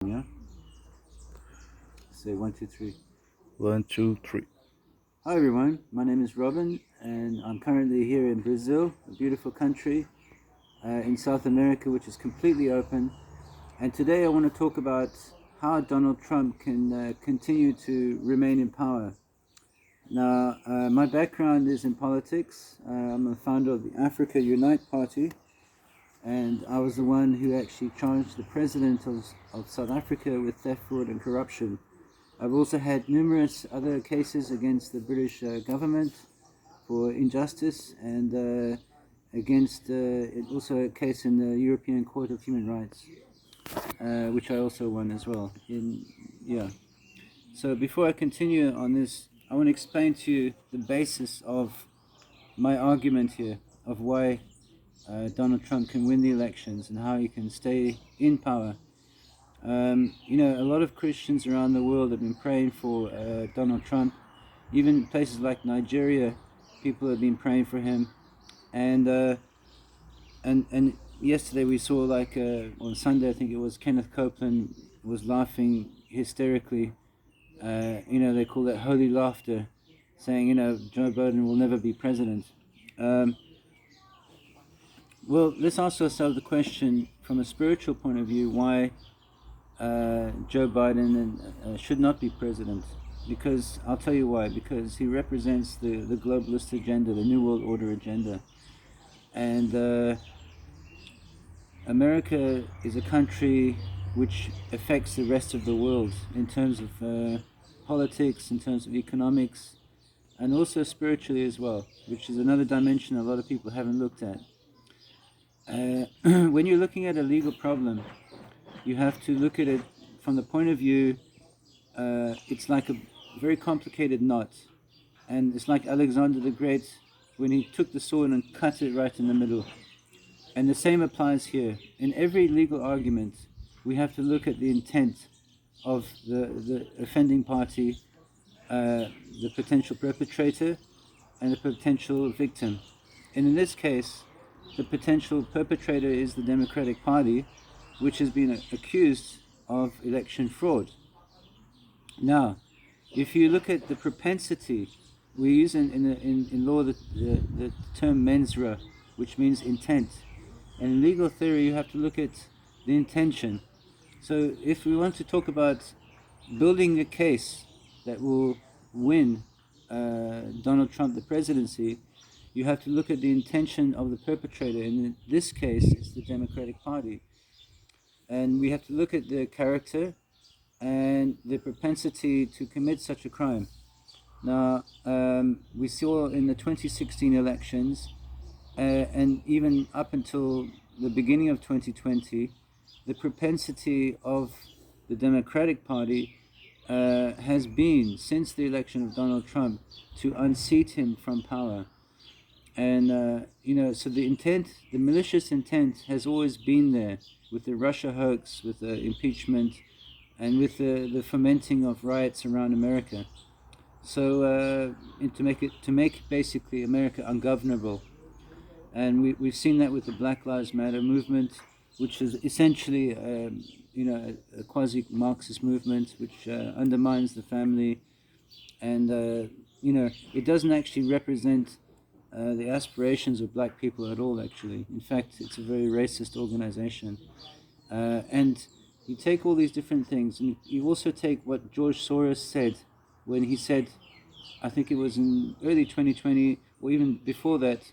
Yeah. Say 1, 2, 3. 1, 2, 3. Hi everyone, my name is Robin and I'm currently here in Brazil, a beautiful country in South America which is completely open. And today I want to talk about how Donald Trump can continue to remain in power. Now, my background is in politics. I'm a founder of the Africa Unite Party, and I was the one who actually charged the president of South Africa with theft, fraud and corruption. I've also had numerous other cases against the British government for injustice, and against also a case in the European Court of Human Rights, which I also won as well. So before I continue on this, I want to explain to you the basis of my argument here of why Donald Trump can win the elections and how he can stay in power. A lot of Christians around the world have been praying for Donald Trump. Even places like Nigeria, people have been praying for him. And yesterday we saw, on Sunday, I think it was, Kenneth Copeland was laughing hysterically. They call that holy laughter, saying, Joe Biden will never be president. Well, let's ask ourselves the question from a spiritual point of view, why Joe Biden should not be president. Because I'll tell you why. Because he represents the globalist agenda, the New World Order agenda. And America is a country which affects the rest of the world in terms of politics, in terms of economics, and also spiritually as well, which is another dimension a lot of people haven't looked at. When you're looking at a legal problem, you have to look at it from the point of view, it's like a very complicated knot. And it's like Alexander the Great when he took the sword and cut it right in the middle. And the same applies here. In every legal argument, we have to look at the intent of the offending party, the potential perpetrator, and the potential victim. And in this case, the potential perpetrator is the Democratic Party, which has been accused of election fraud. Now, if you look at the propensity, we use in law the term mensra, which means intent. And in legal theory, you have to look at the intention. So if we want to talk about building a case that will win Donald Trump the presidency, you have to look at the intention of the perpetrator. And in this case, it's the Democratic Party. And we have to look at their character and the propensity to commit such a crime. Now, we saw in the 2016 elections, and even up until the beginning of 2020, the propensity of the Democratic Party has been, since the election of Donald Trump, to unseat him from power. And, so the intent, the malicious intent has always been there with the Russia hoax, with the impeachment, and with the fomenting of riots around America. So to make basically America ungovernable. And we've seen that with the Black Lives Matter movement, which is essentially a quasi-Marxist movement which undermines the family, and it doesn't actually represent the aspirations of black people at all, actually. In fact, it's a very racist organization. And you take all these different things, and you also take what George Soros said when he said, I think it was in early 2020, or even before that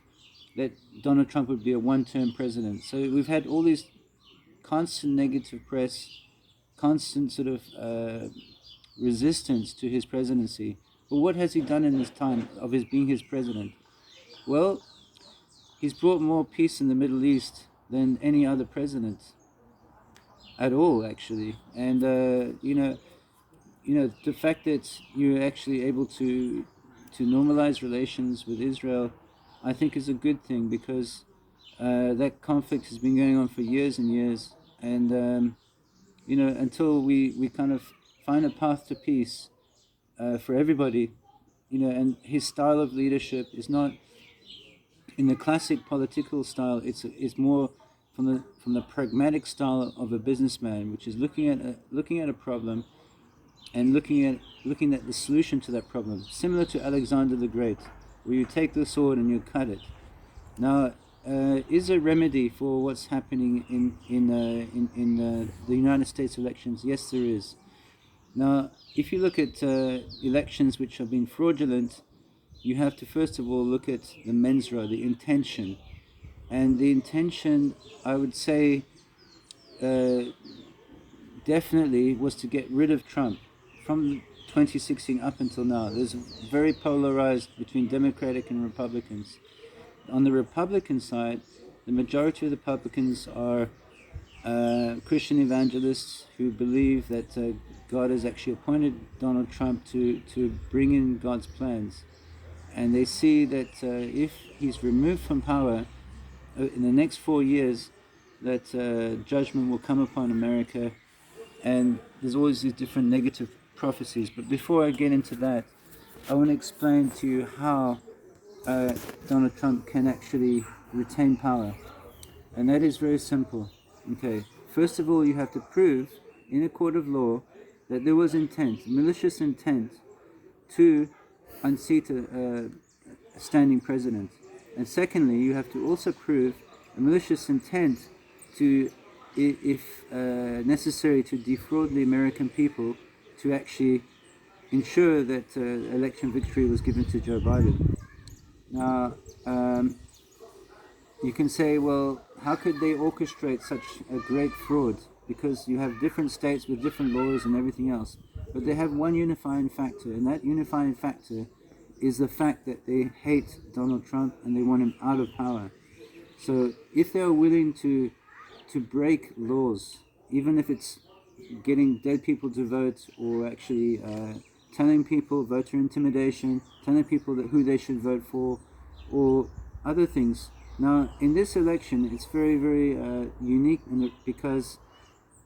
Donald Trump would be a one-term president. So we've had all these constant negative press, constant sort of resistance to his presidency. But what has he done in this time of his being his president? Well, he's brought more peace in the Middle East than any other president at all, actually. And the fact that you're actually able to normalize relations with Israel, I think is a good thing, because that conflict has been going on for years and years. And until we kind of find a path to peace for everybody, and his style of leadership is not in the classic political style. It's more from the pragmatic style of a businessman, which is looking at a problem and looking at the solution to that problem, similar to Alexander the Great, where you take the sword and you cut it. Now, is a remedy for what's happening in the United States elections? Yes, there is. Now, if you look at elections which have been fraudulent, you have to first of all look at the mensra, the intention. And the intention, I would say, definitely was to get rid of Trump. From 2016 up until now, there's very polarized between Democratic and Republicans. On the Republican side, the majority of the Republicans are Christian evangelists who believe that God has actually appointed Donald Trump to bring in God's plans. And they see that if he's removed from power in the next 4 years, that judgment will come upon America. And there's always these different negative prophecies. But before I get into that, I want to explain to you how Donald Trump can actually retain power. And that is very simple. Okay, first of all, you have to prove in a court of law that there was intent, malicious intent, to unseat a standing president. And secondly, you have to also prove a malicious intent to, if necessary, to defraud the American people to actually ensure that election victory was given to Joe Biden. Now, you can say, well, how could they orchestrate such a great fraud? Because you have different states with different laws and everything else. But they have one unifying factor, and that unifying factor is the fact that they hate Donald Trump and they want him out of power. So if they are willing to break laws, even if it's getting dead people to vote, or actually telling people, voter intimidation, telling people that who they should vote for, or other things. Now, in this election, it's very, very unique, because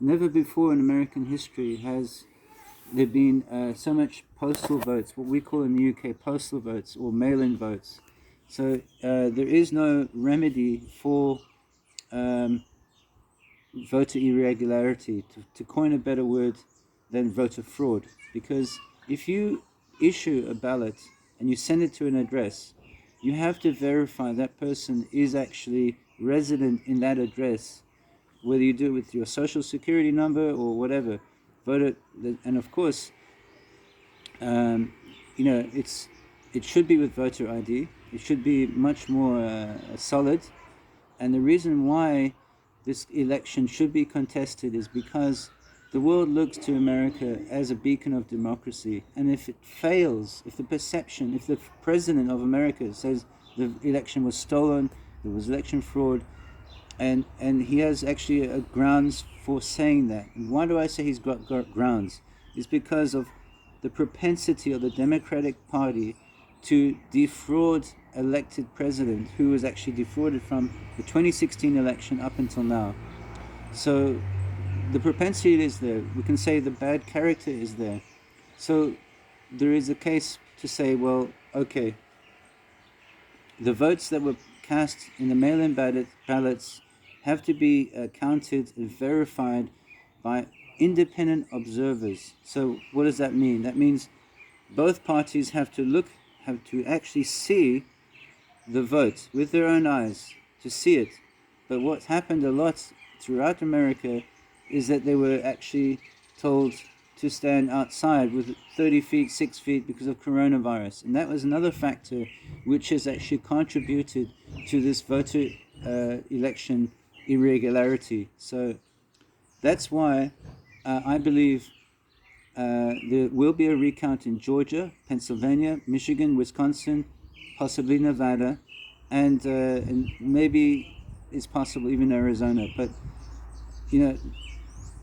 never before in American history has there been so much postal votes, what we call in the UK postal votes, or mail-in votes. So there is no remedy for voter irregularity, to coin a better word than voter fraud. Because if you issue a ballot and you send it to an address, you have to verify that person is actually resident in that address, whether you do it with your social security number or whatever. And of course, it should be with voter ID. It should be much more solid. And the reason why this election should be contested is because the world looks to America as a beacon of democracy. And if it fails, if the president of America says the election was stolen, there was election fraud, and he has actually grounds for saying that. And why do I say he's got grounds? It's because of the propensity of the Democratic Party to defraud elected president who was actually defrauded from the 2016 election up until now. So the propensity is there. We can say the bad character is there. So there is a case to say, well, okay, the votes that were cast in the mail-in ballots have to be counted and verified by independent observers. So what does that mean? That means both parties have to actually see the vote with their own eyes, to see it. But what's happened a lot throughout America is that they were actually told to stand outside with 30 feet, 6 feet because of coronavirus. And that was another factor which has actually contributed to this voter election irregularity. So that's why I believe there will be a recount in Georgia, Pennsylvania, Michigan, Wisconsin, possibly Nevada, and maybe it's possible even Arizona. But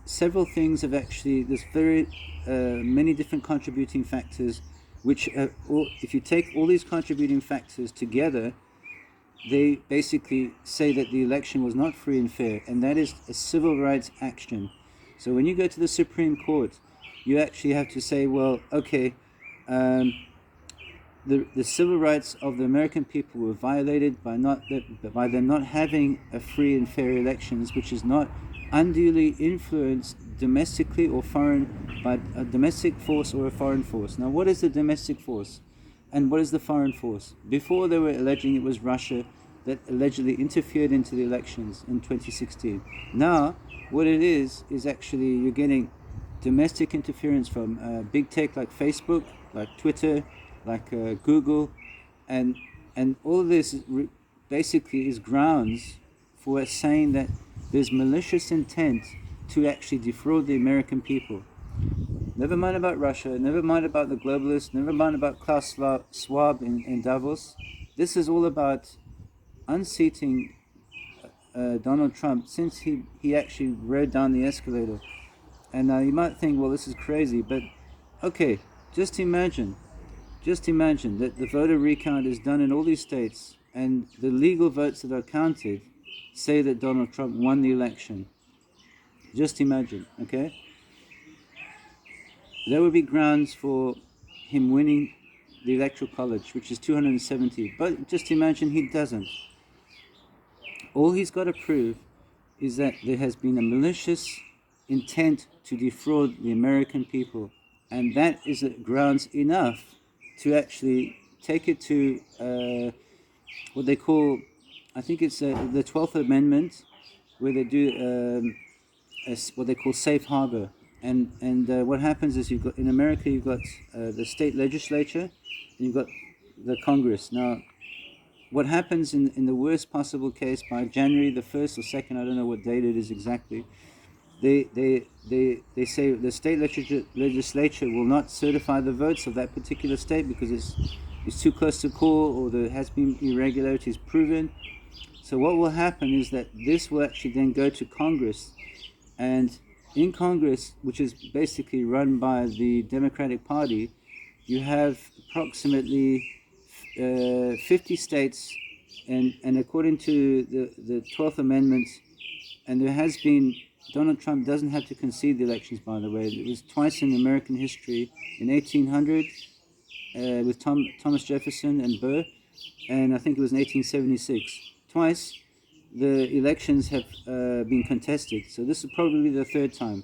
several things have actually, there's very many different contributing factors, which if you take all these contributing factors together, they basically say that the election was not free and fair, and that is a civil rights action. So when you go to the Supreme Court, you actually have to say, well, okay, the civil rights of the American people were violated by them not having a free and fair elections, which is not unduly influenced domestically or foreign by a domestic force or a foreign force. Now, what is the domestic force, and what is the foreign force? Before, they were alleging it was Russia that allegedly interfered into the elections in 2016. Now, what it is actually you're getting domestic interference from big tech like Facebook, like Twitter, like Google, and all of this basically is grounds for saying that there's malicious intent to actually defraud the American people. Never mind about Russia, never mind about the globalists, never mind about Klaus Schwab in Davos. This is all about unseating Donald Trump since he actually rode down the escalator. And you might think, well, this is crazy, but okay, just imagine that the voter recount is done in all these states, and the legal votes that are counted say that Donald Trump won the election. Just imagine, okay? There would be grounds for him winning the Electoral College, which is 270. But just imagine he doesn't. All he's got to prove is that there has been a malicious intent to defraud the American people. And that is grounds enough to actually take it to what they call, I think it's the 12th Amendment, where they do what they call safe harbor. And what happens is in America you've got the state legislature, and you've got the Congress. Now, what happens in the worst possible case, by January the 1st or 2nd, I don't know what date it is exactly, they say the state legislature will not certify the votes of that particular state because it's too close to call, or there has been irregularities proven. So what will happen is that this will actually then go to Congress, and in Congress, which is basically run by the Democratic Party, you have approximately 50 states, and according to the 12th Amendment, and there has been, Donald Trump doesn't have to concede the elections, by the way. It was twice in American history, in 1800 with Thomas Jefferson and Burr, and I think it was in 1876. Twice the elections have been contested, so this is probably the third time.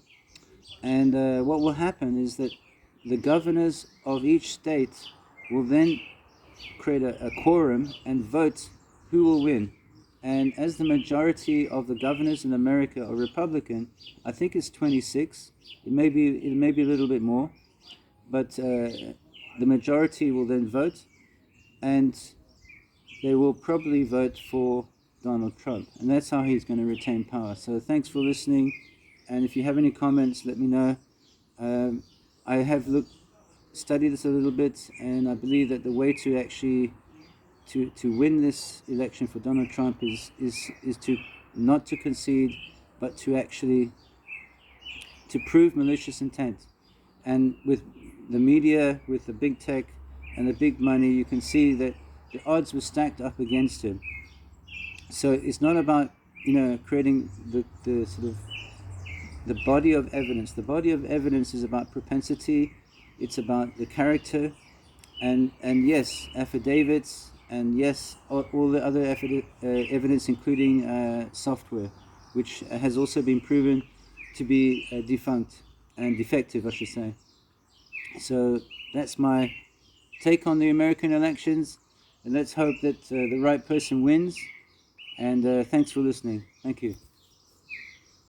And what will happen is that the governors of each state will then create a quorum and vote who will win. And as the majority of the governors in America are Republican, I think it's 26. It may be a little bit more, but the majority will then vote, and they will probably vote for Donald Trump, and that's how he's going to retain power. So thanks for listening, and if you have any comments, let me know. I have studied this a little bit, and I believe that the way to actually to win this election for Donald Trump is to not to concede, but to actually to prove malicious intent. And with the media, with the big tech and the big money, you can see that the odds were stacked up against him. So it's not about creating the sort of the body of evidence. The body of evidence is about propensity. It's about the character, and yes, affidavits, and yes, all the other evidence, including software, which has also been proven to be defunct and defective, I should say. So that's my take on the American elections, and let's hope that the right person wins. And thanks for listening. Thank you.